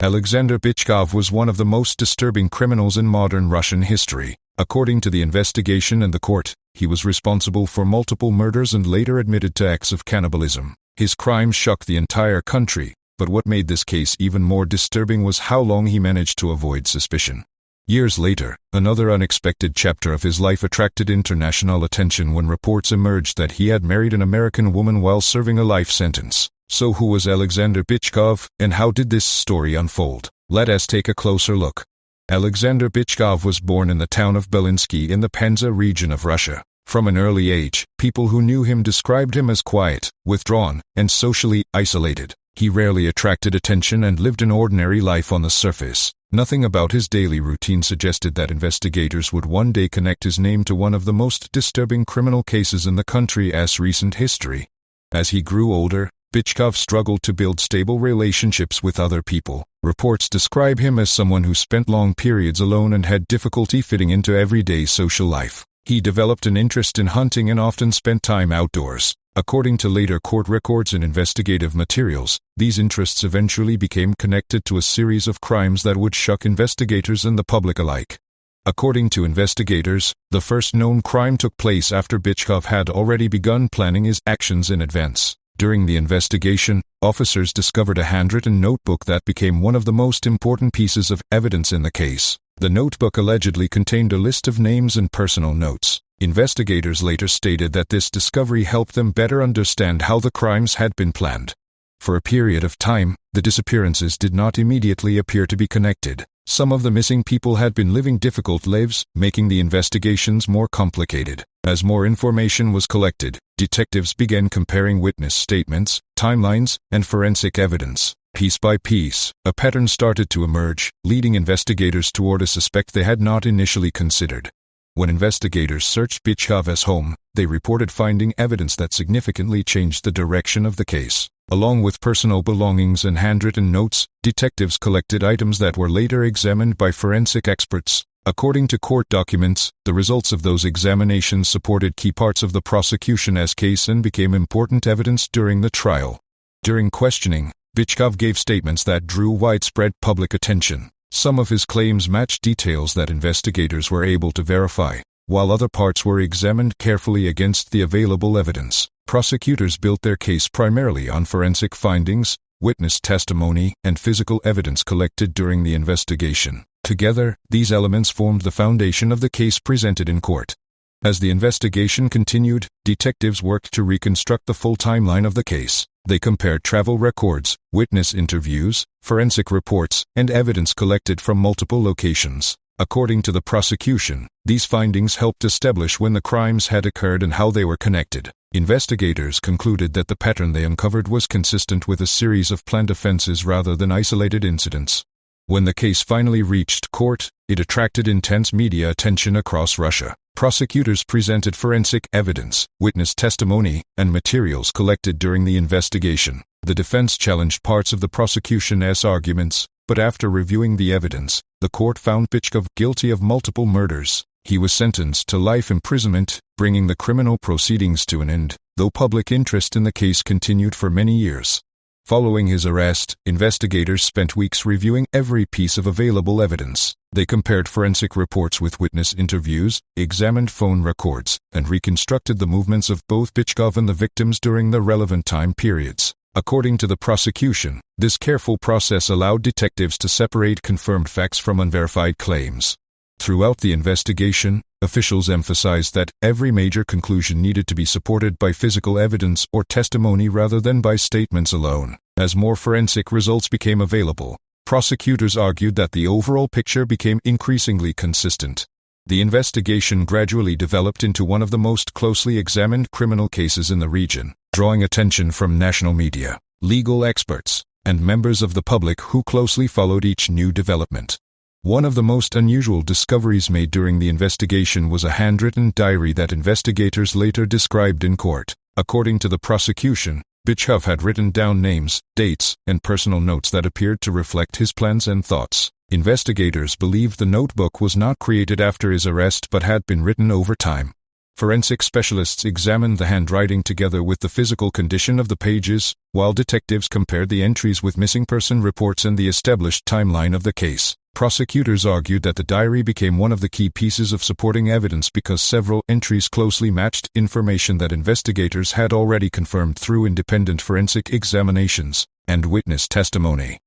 Alexander Bychkov was one of the most disturbing criminals in modern Russian history. According to the investigation and the court, he was responsible for multiple murders and later admitted to acts of cannibalism. His crimes shocked the entire country, but what made this case even more disturbing was how long he managed to avoid suspicion. Years later, another unexpected chapter of his life attracted international attention when reports emerged that he had married an American woman while serving a life sentence. So who was Alexander Bychkov, and how did this story unfold? Let us take a closer look. Alexander Bychkov was born in the town of Belinsky in the Penza region of Russia. From an early age, people who knew him described him as quiet, withdrawn, and socially isolated. He rarely attracted attention and lived an ordinary life on the surface. Nothing about his daily routine suggested that investigators would one day connect his name to one of the most disturbing criminal cases in the country's recent history. As he grew older, Bychkov struggled to build stable relationships with other people. Reports describe him as someone who spent long periods alone and had difficulty fitting into everyday social life. He developed an interest in hunting and often spent time outdoors. According to later court records and investigative materials, these interests eventually became connected to a series of crimes that would shock investigators and the public alike. According to investigators, the first known crime took place after Bychkov had already begun planning his actions in advance. During the investigation, officers discovered a handwritten notebook that became one of the most important pieces of evidence in the case. The notebook allegedly contained a list of names and personal notes. Investigators later stated that this discovery helped them better understand how the crimes had been planned. For a period of time, the disappearances did not immediately appear to be connected. Some of the missing people had been living difficult lives, making the investigations more complicated. As more information was collected, detectives began comparing witness statements, timelines, and forensic evidence. Piece by piece, a pattern started to emerge, leading investigators toward a suspect they had not initially considered. When investigators searched Bychkov's home, they reported finding evidence that significantly changed the direction of the case. Along with personal belongings and handwritten notes, detectives collected items that were later examined by forensic experts. According to court documents, the results of those examinations supported key parts of the prosecution's case and became important evidence during the trial. During questioning, Bychkov gave statements that drew widespread public attention. Some of his claims matched details that investigators were able to verify, while other parts were examined carefully against the available evidence. Prosecutors built their case primarily on forensic findings, witness testimony, and physical evidence collected during the investigation. Together, these elements formed the foundation of the case presented in court. As the investigation continued, detectives worked to reconstruct the full timeline of the case. They compared travel records, witness interviews, forensic reports, and evidence collected from multiple locations. According to the prosecution, these findings helped establish when the crimes had occurred and how they were connected. Investigators concluded that the pattern they uncovered was consistent with a series of planned offenses rather than isolated incidents. When the case finally reached court, it attracted intense media attention across Russia. Prosecutors presented forensic evidence, witness testimony, and materials collected during the investigation. The defense challenged parts of the prosecution's arguments, but after reviewing the evidence, the court found Bychkov guilty of multiple murders. He was sentenced to life imprisonment, bringing the criminal proceedings to an end, though public interest in the case continued for many years. Following his arrest, investigators spent weeks reviewing every piece of available evidence. They compared forensic reports with witness interviews, examined phone records, and reconstructed the movements of both Bychkov and the victims during the relevant time periods. According to the prosecution, this careful process allowed detectives to separate confirmed facts from unverified claims. Throughout the investigation, officials emphasized that every major conclusion needed to be supported by physical evidence or testimony rather than by statements alone. As more forensic results became available, prosecutors argued that the overall picture became increasingly consistent. The investigation gradually developed into one of the most closely examined criminal cases in the region, drawing attention from national media, legal experts, and members of the public who closely followed each new development. One of the most unusual discoveries made during the investigation was a handwritten diary that investigators later described in court. According to the prosecution, Bychkov had written down names, dates, and personal notes that appeared to reflect his plans and thoughts. Investigators believed the notebook was not created after his arrest but had been written over time. Forensic specialists examined the handwriting together with the physical condition of the pages, while detectives compared the entries with missing person reports and the established timeline of the case. Prosecutors argued that the diary became one of the key pieces of supporting evidence because several entries closely matched information that investigators had already confirmed through independent forensic examinations and witness testimony.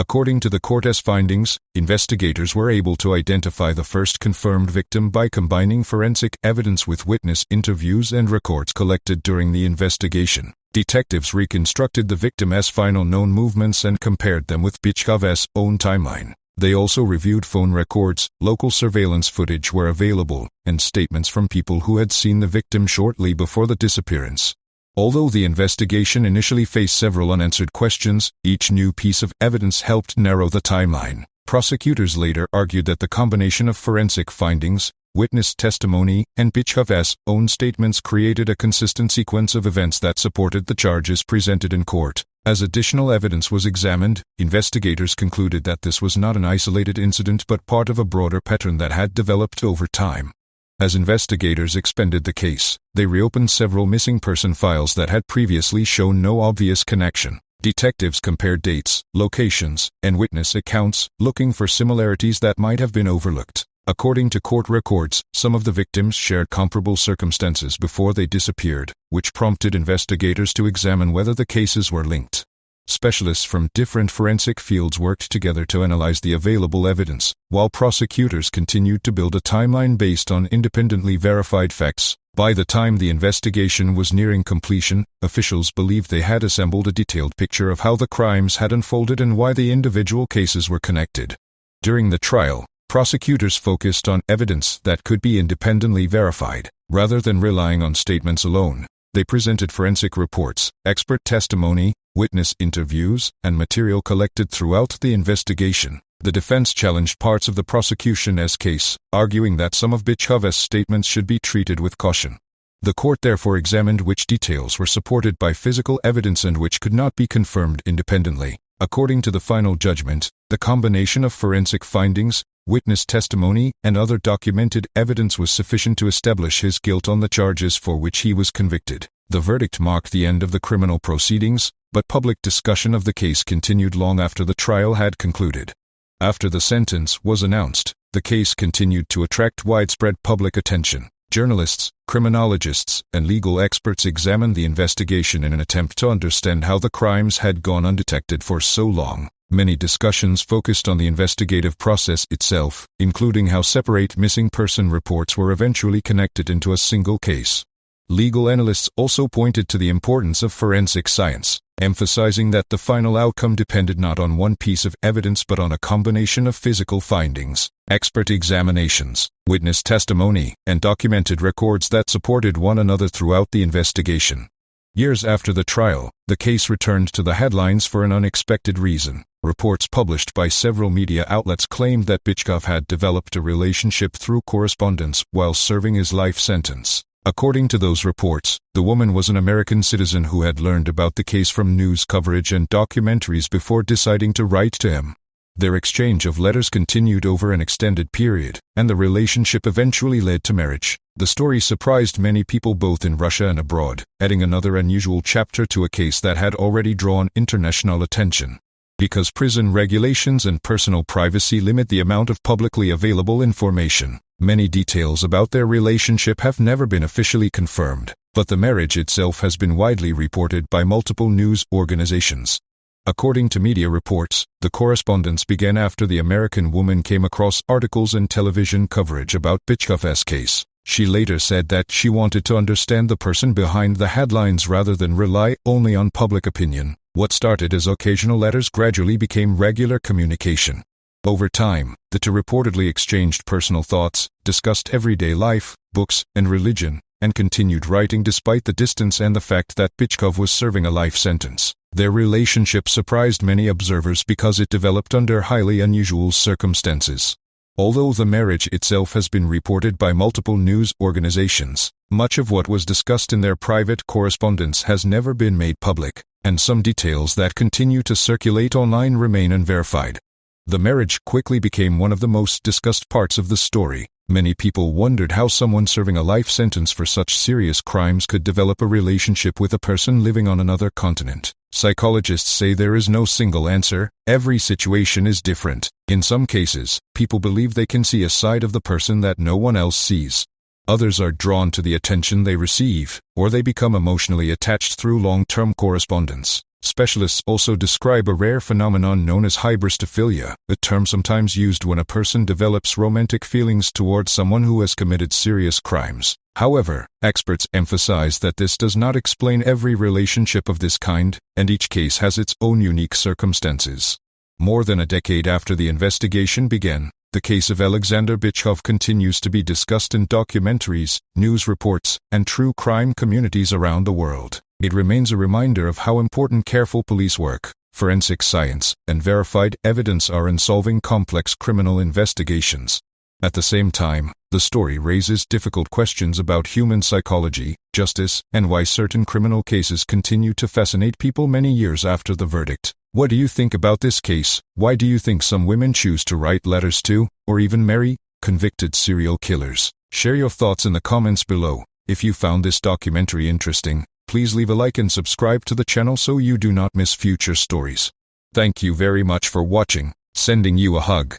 According to the court's findings, investigators were able to identify the first confirmed victim by combining forensic evidence with witness interviews and records collected during the investigation. Detectives reconstructed the victim's final known movements and compared them with Bychkov's own timeline. They also reviewed phone records, local surveillance footage were available, and statements from people who had seen the victim shortly before the disappearance. Although the investigation initially faced several unanswered questions, each new piece of evidence helped narrow the timeline. Prosecutors later argued that the combination of forensic findings, witness testimony, and Bychkov's own statements created a consistent sequence of events that supported the charges presented in court. As additional evidence was examined, investigators concluded that this was not an isolated incident but part of a broader pattern that had developed over time. As investigators expanded the case, they reopened several missing person files that had previously shown no obvious connection. Detectives compared dates, locations, and witness accounts, looking for similarities that might have been overlooked. According to court records, some of the victims shared comparable circumstances before they disappeared, which prompted investigators to examine whether the cases were linked. Specialists from different forensic fields worked together to analyze the available evidence, while prosecutors continued to build a timeline based on independently verified facts. By the time the investigation was nearing completion, officials believed they had assembled a detailed picture of how the crimes had unfolded and why the individual cases were connected. During the trial, prosecutors focused on evidence that could be independently verified, rather than relying on statements alone. They presented forensic reports, expert testimony, witness interviews, and material collected throughout the investigation. The defense challenged parts of the prosecution's case, arguing that some of Bychkov's statements should be treated with caution. The court therefore examined which details were supported by physical evidence and which could not be confirmed independently. According to the final judgment, the combination of forensic findings, witness testimony, and other documented evidence was sufficient to establish his guilt on the charges for which he was convicted. The verdict marked the end of the criminal proceedings, but public discussion of the case continued long after the trial had concluded. After the sentence was announced, the case continued to attract widespread public attention. Journalists, criminologists, and legal experts examined the investigation in an attempt to understand how the crimes had gone undetected for so long. Many discussions focused on the investigative process itself, including how separate missing person reports were eventually connected into a single case. Legal analysts also pointed to the importance of forensic science, emphasizing that the final outcome depended not on one piece of evidence but on a combination of physical findings, expert examinations, witness testimony, and documented records that supported one another throughout the investigation. Years after the trial, the case returned to the headlines for an unexpected reason. Reports published by several media outlets claimed that Bychkov had developed a relationship through correspondence while serving his life sentence. According to those reports, the woman was an American citizen who had learned about the case from news coverage and documentaries before deciding to write to him. Their exchange of letters continued over an extended period, and the relationship eventually led to marriage. The story surprised many people both in Russia and abroad, adding another unusual chapter to a case that had already drawn international attention. Because prison regulations and personal privacy limit the amount of publicly available information, many details about their relationship have never been officially confirmed, but the marriage itself has been widely reported by multiple news organizations. According to media reports, the correspondence began after the American woman came across articles and television coverage about Bychkov's case. She later said that she wanted to understand the person behind the headlines rather than rely only on public opinion. What started as occasional letters gradually became regular communication. Over time, the two reportedly exchanged personal thoughts, discussed everyday life, books, and religion, and continued writing despite the distance and the fact that Bychkov was serving a life sentence. Their relationship surprised many observers because it developed under highly unusual circumstances. Although the marriage itself has been reported by multiple news organizations, much of what was discussed in their private correspondence has never been made public, and some details that continue to circulate online remain unverified. The marriage quickly became one of the most discussed parts of the story. Many people wondered how someone serving a life sentence for such serious crimes could develop a relationship with a person living on another continent. Psychologists say there is no single answer. Every situation is different. In some cases, people believe they can see a side of the person that no one else sees. Others are drawn to the attention they receive, or they become emotionally attached through long-term correspondence. Specialists also describe a rare phenomenon known as hybristophilia, a term sometimes used when a person develops romantic feelings towards someone who has committed serious crimes. However, experts emphasize that this does not explain every relationship of this kind, and each case has its own unique circumstances. More than a decade after the investigation began, the case of Alexander Bichov continues to be discussed in documentaries, news reports, and true crime communities around the world. It remains a reminder of how important careful police work, forensic science, and verified evidence are in solving complex criminal investigations. At the same time, the story raises difficult questions about human psychology, justice, and why certain criminal cases continue to fascinate people many years after the verdict. What do you think about this case? Why do you think some women choose to write letters to, or even marry, convicted serial killers? Share your thoughts in the comments below. If you found this documentary interesting, please leave a like and subscribe to the channel so you do not miss future stories. Thank you very much for watching. Sending you a hug.